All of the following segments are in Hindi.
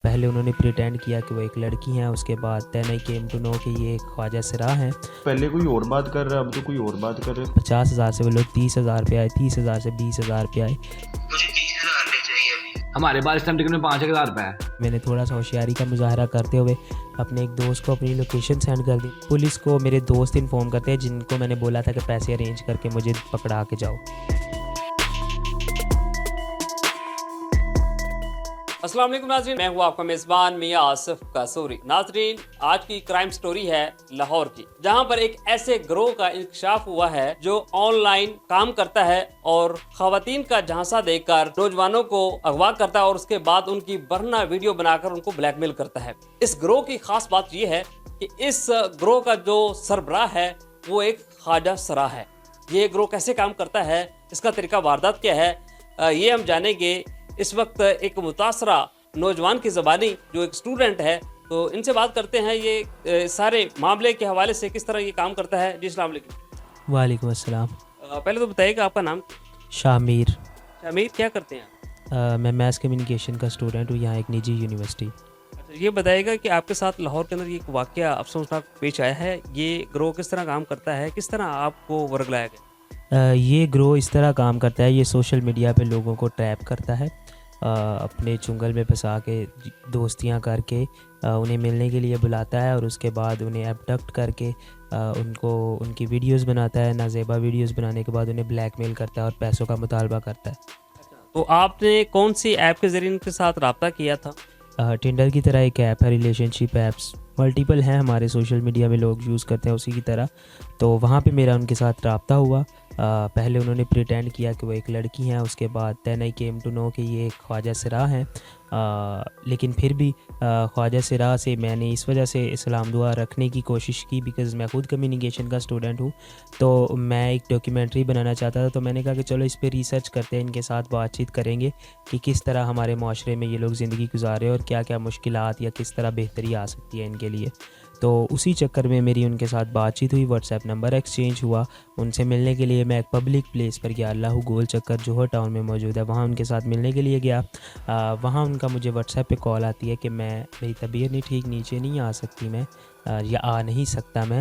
पहले उन्होंने प्रिटेंड किया कि वो एक लड़की हैं, उसके बाद then I came to know कि ये एक ख्वाजा सरा हैं। पहले कोई और बात कर रहा है, अब तो कोई और बात कर रहे हैं। 50,000 से वो लोग 30,000 पे आए, 30,000 से 20,000 पे आए। मुझे 30,000 नहीं चाहिए। हमारे पास इस टाइम टिकट में 5,000 रुपये है। मैंने थोड़ा सा होशियारी का मुजाहरा करते हुए अपने एक दोस्त को अपनी लोकेशन सेंड कर दी। पुलिस को मेरे दोस्त इन्फॉर्म करते हैं, जिनको मैंने बोला था कि पैसे अरेंज करके मुझे पकड़ा के जाओ। अस्सलाम वालेकुम नाज़रीन, मैं हूँ आपका मेज़बान मियां आसिफ कासूरी। नाज़रीन, आज की क्राइम स्टोरी है लाहौर की, जहाँ पर एक ऐसे गिरोह का इंकशाफ हुआ है जो ऑनलाइन काम करता है और खवातीन का झांसा देकर नौजवानों को अगवा करता है और उसके बाद उनकी बरना वीडियो बनाकर उनको ब्लैकमेल करता है। इस गिरोह की खास बात यह है कि इस गिरोह का जो सरबराह है वो एक ख्वाजा सरा है। ये गिरोह कैसे काम करता है, इसका तरीका वारदात क्या है, ये हम जानेंगे। इस वक्त एक मुतासरा नौजवान की ज़बानी जो एक स्टूडेंट है, तो इनसे बात करते हैं ये सारे मामले के हवाले से किस तरह ये काम करता है। जी अस्सलाम वालेकुम। वालेकुम अस्सलाम। पहले तो बताइएगा आपका नाम। शामिर। शामिर, क्या करते हैं? मैं मैस कम्युनिकेशन का स्टूडेंट हूँ, यहाँ एक निजी यूनिवर्सिटी। अच्छा, ये बताइएगा कि आपके साथ लाहौर के अंदर ये एक वाक़या अफसोसनाक पेश आया है। ये गिरोह किस तरह काम करता है, किस तरह आपको वर्ग लाया गया? ये गिरोह इस तरह काम करता है, ये सोशल मीडिया पे लोगों को ट्रैप करता है, अपने चुंगल में फंसा के दोस्तियां करके उन्हें मिलने के लिए बुलाता है और उसके बाद उन्हें एबडक्ट करके उनको उनकी वीडियोस बनाता है। नाजेबा वीडियोस बनाने के बाद उन्हें ब्लैकमेल करता है और पैसों का मुतालबा करता है। तो आपने कौन सी ऐप के ज़रिए इनके साथ रब्ता किया था? टिंडर की तरह एक ऐप है, रिलेशनशिप ऐप्स मल्टीपल हैं हमारे सोशल मीडिया में लोग यूज़ करते हैं उसी की तरह। तो वहाँ पे मेरा उनके साथ रब्ता हुआ। पहले उन्होंने प्रिटेंड किया कि वो एक लड़की हैं, उसके बाद then I came to know कि ये एक ख्वाजा सरा हैं। लेकिन फिर भी ख्वाजा सरा से मैंने इस वजह से सलाम दुआ रखने की कोशिश की बिकॉज़ मैं खुद कम्युनिकेशन का स्टूडेंट हूँ, तो मैं एक डॉक्यूमेंट्री बनाना चाहता था। तो मैंने कहा कि चलो इस पर रिसर्च करते हैं, इनके साथ बातचीत करेंगे कि किस तरह हमारे माशरे में ये लोग ज़िंदगी गुजार रहे हैं और क्या क्या मुश्किलात या किस तरह बेहतरी आ सकती है इनके लिए। तो उसी चक्कर में मेरी उनके साथ बातचीत हुई, व्हाट्सएप नंबर एक्सचेंज हुआ। उनसे मिलने के लिए मैं एक पब्लिक प्लेस पर गया, अल्लाह गोल चक्कर जोहर टाउन में मौजूद है, वहाँ उनके साथ मिलने के लिए गया। वहाँ उनका मुझे व्हाट्सएप पे कॉल आती है कि मेरी तबीयत नहीं ठीक, नीचे नहीं आ सकती मैं, या आ नहीं सकता मैं।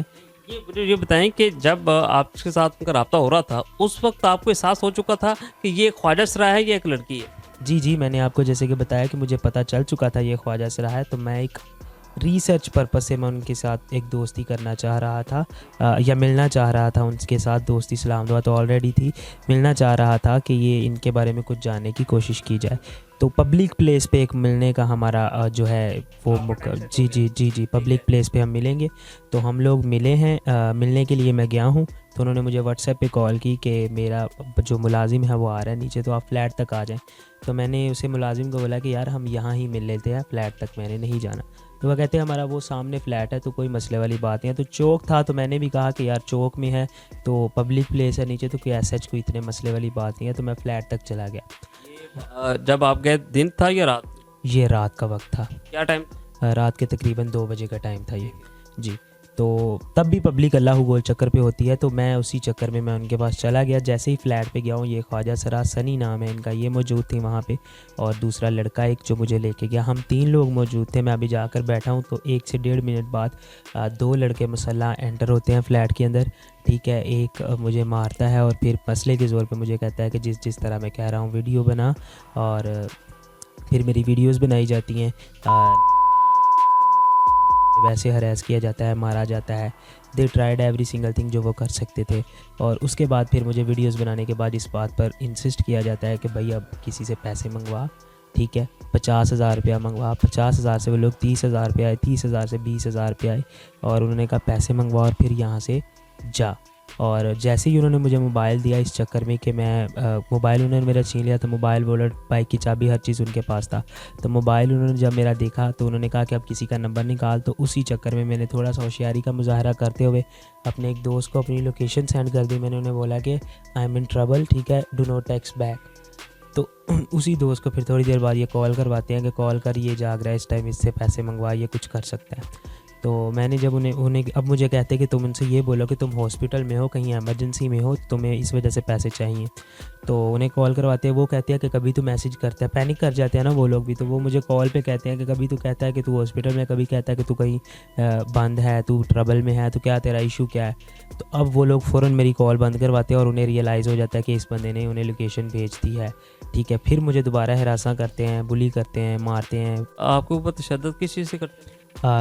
ये मुझे ये बताएं कि जब आपके साथ उनका रब्ता हो रहा था, उस वक्त आपको एहसास हो चुका था कि ये ख्वाजा सरा है या एक लड़की है? जी, मैंने आपको जैसे कि बताया कि मुझे पता चल चुका था ये ख्वाजा सरा है, तो मैं एक रिसर्च पर्पस से मैं उनके साथ एक दोस्ती करना चाह रहा था, या मिलना चाह रहा था उनके साथ। दोस्ती सलाम दुआ तो ऑलरेडी थी, मिलना चाह रहा था कि ये इनके बारे में कुछ जानने की कोशिश की जाए। तो पब्लिक प्लेस पे एक मिलने का हमारा जो है वो जी पब्लिक प्लेस पे हम मिलेंगे। तो हम लोग मिले हैं, मिलने के लिए मैं गया हूँ। तो उन्होंने मुझे व्हाट्सएप पे कॉल की कि मेरा जो मुलाजिम है वो आ रहा है नीचे, तो आप फ्लैट तक आ जाएं। तो मैंने उसे मुलाजिम को बोला कि यार हम यहाँ ही मिल लेते हैं, फ्लैट तक मैंने नहीं जाना। तो वह कहते हैं हमारा वो सामने फ्लैट है, तो कोई मसले वाली बात नहीं है। तो चौक था, तो मैंने भी कहा कि यार चौक में है तो पब्लिक प्लेस है नीचे, तो कोई ऐसा कोई इतने मसले वाली बात नहीं है। तो मैं फ़्लैट तक चला गया। जब आप गए दिन था या रात? ये रात का वक्त था। क्या टाइम? रात के तकरीबन 2 बजे का टाइम था ये। जी, तो तब भी पब्लिक अल्लाह गोल चक्कर पे होती है, तो मैं उसी चक्कर में मैं उनके पास चला गया। जैसे ही फ्लैट पे गया हूँ, ये ख्वाजा सरा सनी नाम है इनका, ये मौजूद थी वहाँ पे, और दूसरा लड़का एक जो मुझे लेके गया, हम 3 लोग मौजूद थे। मैं अभी जाकर बैठा हूँ तो 1 से 1.5 मिनट बाद 2 लड़के मुसल्ला एंटर होते हैं फ्लैट के अंदर। ठीक है, एक मुझे मारता है और फिर मसले के ज़ोर पे मुझे कहता है कि जिस तरह मैं कह रहा हूँ वीडियो बना, और फिर मेरी वीडियोस बनाई जाती हैं, वैसे हरास किया जाता है, मारा जाता है। They tried every single thing जो वो कर सकते थे। और उसके बाद फिर मुझे वीडियोस बनाने के बाद इस बात पर इंसिस्ट किया जाता है कि भाई अब किसी से पैसे मंगवा, ठीक है, 50,000 रुपया मंगवा। 50,000 से वो लोग 30,000 पे आए, 30,000 से 20,000 पे आए, और उन्होंने कहा पैसे मंगवा और फिर यहाँ से जा। और जैसे ही उन्होंने मुझे मोबाइल दिया, इस चक्कर में कि मैं मोबाइल उन्होंने मेरा छीन लिया, तो मोबाइल, वॉलेट, बाइक की चाबी, हर चीज़ उनके पास था। तो मोबाइल उन्होंने जब मेरा देखा तो उन्होंने कहा कि अब किसी का नंबर निकाल। तो उसी चक्कर में मैंने थोड़ा सा होशियारी का मुजाहरा करते हुए अपने एक दोस्त को अपनी लोकेशन सेंड कर दी। मैंने उन्हें बोला कि आई एम इन ट्रबल, ठीक है, डू नॉट टेक्स्ट बैक। तो उसी दोस्त को फिर थोड़ी देर बाद ये कॉल करवाते हैं कि कॉल कर, ये जाग रहा है इस टाइम, इससे पैसे मंगवा, ये कुछ कर सकता है। तो मैंने जब उन्हें अब मुझे कहते कि तुम उनसे ये बोलो कि तुम हॉस्पिटल में हो, कहीं इमरजेंसी में हो, तुम्हें इस वजह से पैसे चाहिए। तो उन्हें कॉल करवाते हैं, वो कहते हैं कि कभी तू मैसेज करता है, पैनिक कर जाते हैं ना वो लोग भी। तो वो मुझे कॉल पे कहते हैं कि कभी तू कहता है कि तू हॉस्पिटल में, कभी कहता है कि तू कहीं बंद है, तू ट्रबल में है, तो क्या तेरा इशू क्या है। तो अब वो लोग फ़ौरन मेरी कॉल बंद करवाते हैं और उन्हें रियलाइज़ हो जाता है कि इस बंदे ने उन्हें लोकेशन भेज दी है। ठीक है, फिर मुझे दोबारा हरासा करते हैं, बुली करते हैं, मारते हैं। आपके ऊपर तशद्दुद किस चीज़ से करते हैं?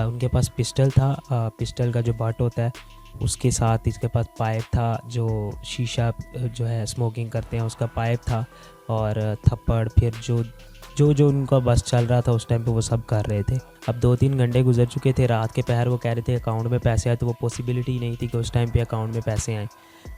उनके पास पिस्टल था, पिस्टल का जो बट होता है उसके साथ इसके पास पाइप था, जो शीशा जो है स्मोकिंग करते हैं उसका पाइप था, और थप्पड़, फिर जो उनका बस चल रहा था उस टाइम पे वो सब कर रहे थे। अब 2-3 घंटे गुजर चुके थे, रात के पहर वो कह रहे थे अकाउंट में पैसे आए, तो वो पॉसिबिलिटी नहीं थी कि उस टाइम पे अकाउंट में पैसे आए।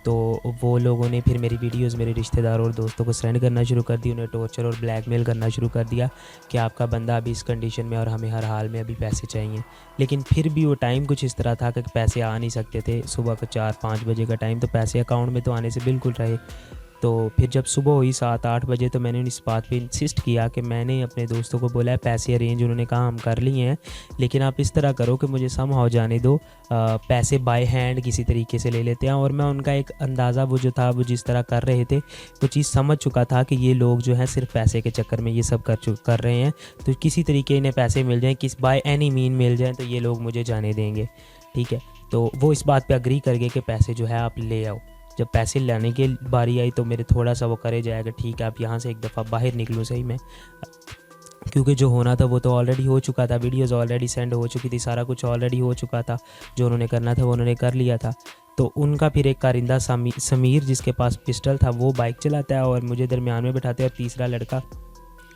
तो वो लोगों ने फिर मेरी वीडियोस मेरे रिश्तेदारों और दोस्तों को सेंड करना शुरू कर दी, उन्हें टॉर्चर और ब्लैकमेल करना शुरू कर दिया कि आपका बंदा अभी इस कंडीशन में और हमें हर हाल में अभी पैसे चाहिए। लेकिन फिर भी वो टाइम कुछ इस तरह था कि पैसे आ नहीं सकते थे। सुबह का 4-5 बजे का टाइम, तो पैसे अकाउंट में तो आने से बिल्कुल रहे। तो फिर जब सुबह हुई 7-8 बजे, तो मैंने इस बात पे इंसिस्ट किया कि मैंने अपने दोस्तों को बोला है पैसे अरेंज, उन्होंने कहा हम कर लिए हैं, लेकिन आप इस तरह करो कि मुझे समहाउ जाने दो, पैसे बाय हैंड किसी तरीके से ले लेते हैं। और मैं उनका एक अंदाज़ा वो जो था, वो जिस तरह कर रहे थे, वो चीज़ समझ चुका था कि ये लोग जो हैं सिर्फ पैसे के चक्कर में ये सब कर रहे हैं। तो किसी तरीके इन्हें पैसे मिल जाएँ, किस बाय एनी मीन मिल जाएँ, तो ये लोग मुझे जाने देंगे। ठीक है, तो वो इस बात पे अग्री कर गए कि पैसे जो है आप ले आओ। जब पैसे लाने की बारी आई तो मेरे थोड़ा सा वो करे जाएगा, ठीक है आप यहाँ से एक दफ़ा बाहर निकलो सही में, क्योंकि जो होना था वो तो ऑलरेडी हो चुका था, वीडियोज़ ऑलरेडी सेंड हो चुकी थी, सारा कुछ ऑलरेडी हो चुका था, जो उन्होंने करना था वो उन्होंने कर लिया था। तो उनका फिर एक कारिंदा समीर जिसके पास पिस्टल था, वो बाइक चलाता है और मुझे दरमियान में बैठाते हैं, और तीसरा लड़का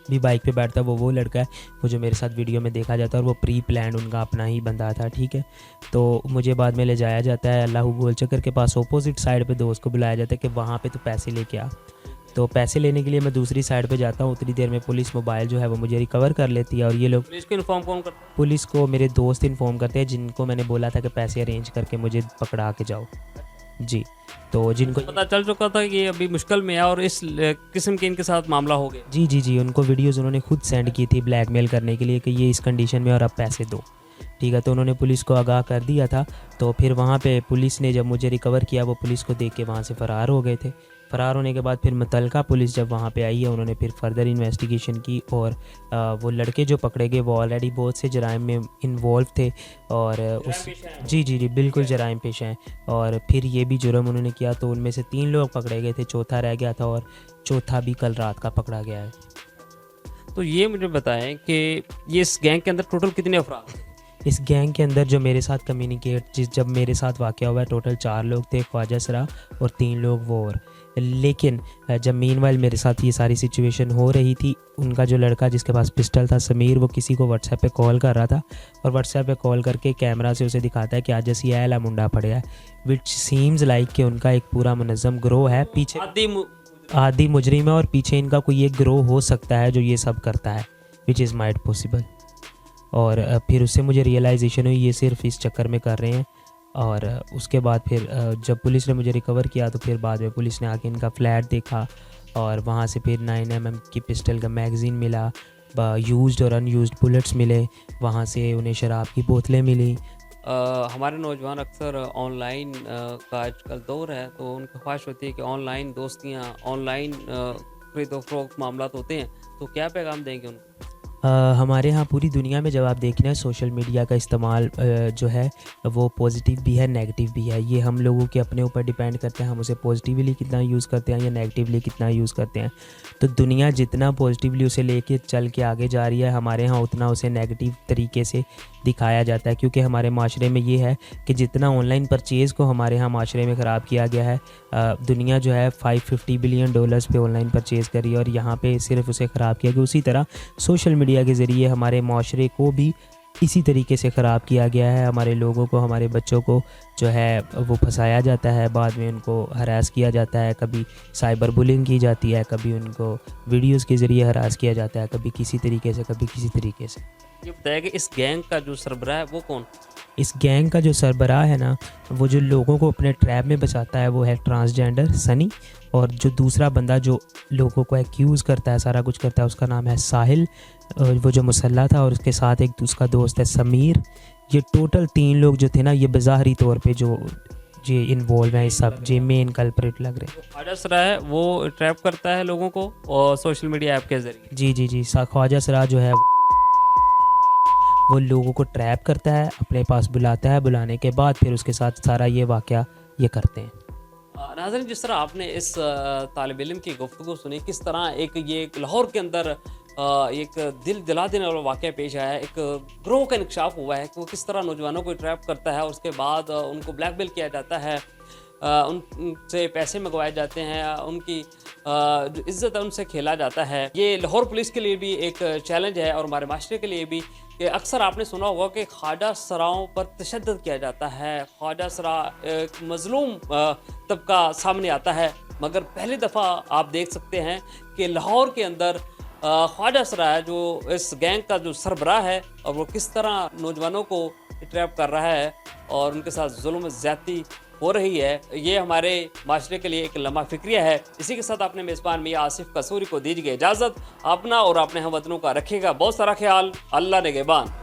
भी बाइक पे बैठता है, वो लड़का है वो जो मेरे साथ वीडियो में देखा जाता है, और वो प्री प्लान उनका अपना ही बंदा था। ठीक है, तो मुझे बाद में ले जाया जाता है अल्लाह गोल चक्कर के पास, ऑपोजिट साइड पे दोस्त को बुलाया जाता है कि वहाँ पे तो पैसे लेके आ। तो पैसे लेने के लिए मैं दूसरी साइड पे जाता हूँ, उतनी देर में पुलिस मोबाइल जो है वो मुझे रिकवर कर लेती है, और ये लोग पुलिस को इन्फॉर्म कौन करता है? पुलिस को मेरे दोस्त इन्फॉर्म करते हैं, जिनको मैंने बोला था कि पैसे अरेंज करके मुझे पकड़ा के जाओ। जी, तो जिनको पता चल चुका था कि ये अभी मुश्किल में है और इस किस्म के इनके साथ मामला हो गया। जी, उनको वीडियोज़ उन्होंने खुद सेंड की थी ब्लैकमेल करने के लिए कि ये इस कंडीशन में और अब पैसे दो। ठीक है, तो उन्होंने पुलिस को आगाह कर दिया था। तो फिर वहाँ पे पुलिस ने जब मुझे रिकवर किया, वो पुलिस को देख के वहाँ से फ़रार हो गए थे। फ़रार होने के बाद फिर मुतलका पुलिस जब वहाँ पे आई है, उन्होंने फिर फर्दर इन्वेस्टिगेशन की, और वो लड़के जो पकड़े गए वो ऑलरेडी बहुत से जराइम में इन्वॉल्व थे, और उस जी बिल्कुल जराइम पेश हैं। और फिर ये भी जुर्म उन्होंने किया, तो उनमें से 3 लोग पकड़े गए थे, चौथा रह गया था, और चौथा भी कल रात का पकड़ा गया है। तो ये मुझे बताएं कि ये इस गैंग के अंदर टोटल कितने अफराद? इस गैंग के अंदर जो मेरे साथ कम्युनिकेट जब मेरे साथ वाक़या हुआ है, टोटल 4 लोग थे, ख्वाजा सरा और 3 लोग वो और। लेकिन जब मीनवाइल मेरे साथ ये सारी सिचुएशन हो रही थी, उनका जो लड़का जिसके पास पिस्टल था समीर, वो किसी को व्हाट्सएप पे कॉल कर रहा था, और व्हाट्सएप पे कॉल करके कैमरा से उसे दिखाता है कि आज असी आला मुंडा पड़े है, विच सीम्स लाइक कि उनका एक पूरा मुनज़्ज़म ग्रोह है, पीछे आदि मुजरिम है, और पीछे इनका कोई एक ग्रोह हो सकता है जो ये सब करता है, विच इज़ माइट पॉसिबल। और फिर उससे मुझे रियलाइजेशन हुई ये सिर्फ इस चक्कर में कर रहे हैं। और उसके बाद फिर जब पुलिस ने मुझे रिकवर किया, तो फिर बाद में पुलिस ने आके इनका फ्लैट देखा, और वहाँ से फिर 9mm की पिस्टल का मैगज़ीन मिला, यूज्ड और अनयूज्ड बुलेट्स मिले, वहाँ से उन्हें शराब की बोतलें मिली। हमारे नौजवान अक्सर ऑनलाइन का आजकल दौर है, तो उनकी ख्वाहिश होती है कि ऑनलाइन दोस्तियाँ, ऑनलाइन खरीदो फरोख्त मामला होते हैं, तो क्या पैगाम देंगे उनको? हमारे यहाँ पूरी दुनिया में जब आप देखना है, सोशल मीडिया का इस्तेमाल जो है वो पॉजिटिव भी है, नेगेटिव भी है। ये हम लोगों के अपने ऊपर डिपेंड करते हैं, हम उसे पॉजिटिवली कितना यूज़ करते हैं या नेगेटिवली कितना यूज़ करते हैं। तो दुनिया जितना पॉजिटिवली उसे लेके चल के आगे जा रही है, हमारे यहाँ उतना उसे नेगेटिव तरीके से दिखाया जाता है, क्योंकि हमारे माशरे में ये है कि जितना ऑनलाइन परचेज़ को हमारे यहाँ माशरे में ख़राब किया गया है, दुनिया जो है $550 बिलियन पे ऑनलाइन परचेज़ करी है, और यहाँ पे सिर्फ उसे ख़राब किया गया। उसी तरह सोशल मीडिया के ज़रिए हमारे माशरे को भी इसी तरीके से ख़राब किया गया है। हमारे लोगों को, हमारे बच्चों को जो है वो फंसाया जाता है, बाद में उनको हरास किया जाता है, कभी साइबर बुलिंग की जाती है, कभी उनको वीडियोस के ज़रिए हरास किया जाता है, कभी किसी तरीके से, कभी किसी तरीके से। ये बताया कि इस गैंग का जो सरबराह है वो कौन? इस गैंग का जो सरबराह है ना, वो जो लोगों को अपने ट्रैप में बचाता है, वो है ट्रांसजेंडर सनी, और जो दूसरा बंदा जो लोगों को एक्यूज़ करता है, सारा कुछ करता है, उसका नाम है साहिल, वो जो मुसल्ला था, और उसके साथ एक उसका दोस्त है समीर। ये टोटल 3 लोग जो थे ना, ये बज़ाहरी तौर पे जो इन्वॉल्व हैं, इस सब जे मेन कल्प्रिट लग रहे हैं। ख्वाजा सरा है वो ट्रैप करता है लोगों को और सोशल मीडिया ऐप के जरिए। जी ख्वाजा सरा जो है वो लोगों को ट्रैप करता है, अपने पास बुलाता है, बुलाने के बाद फिर उसके साथ सारा ये वाक़या ये करते हैं। नाज़रीन, जिस तरह आपने इस तालिब इल्म की गुफ्तगू सुनी, किस तरह ये लाहौर के अंदर एक दिल दिला देने वाला वाक़या पेश आया है, एक ग्रोह का इंकशाफ हुआ है कि वो किस तरह नौजवानों को ट्रैप करता है और उसके बाद उनको ब्लैकमेल किया जाता है, उनसे पैसे मंगवाए जाते हैं, उनकी जो इज़्ज़त है उनसे खेला जाता है। ये लाहौर पुलिस के लिए भी एक चैलेंज है और हमारे माशरे के लिए भी कि अक्सर आपने सुना होगा कि ख्वाजा सराओं पर तशद्दुद किया जाता है, ख्वाजा सरा एक मज़लूम तबका सामने आता है, मगर पहली दफ़ा आप देख सकते हैं कि लाहौर के अंदर ख्वाजा सरा है जो इस गैंग का जो सरबराह है और वो किस तरह नौजवानों को ट्रैप कर रहा है और उनके साथ जुल्म ज़्यादती हो रही है। ये हमारे माशरे के लिए एक लम्हा फिक्रिया है। इसी के साथ अपने मेज़बान मियां आसिफ कसूरी को दीजिए इजाज़त। अपना और अपने हमवतनों का रखिएगा बहुत सारा ख्याल। अल्लाह निगहबान।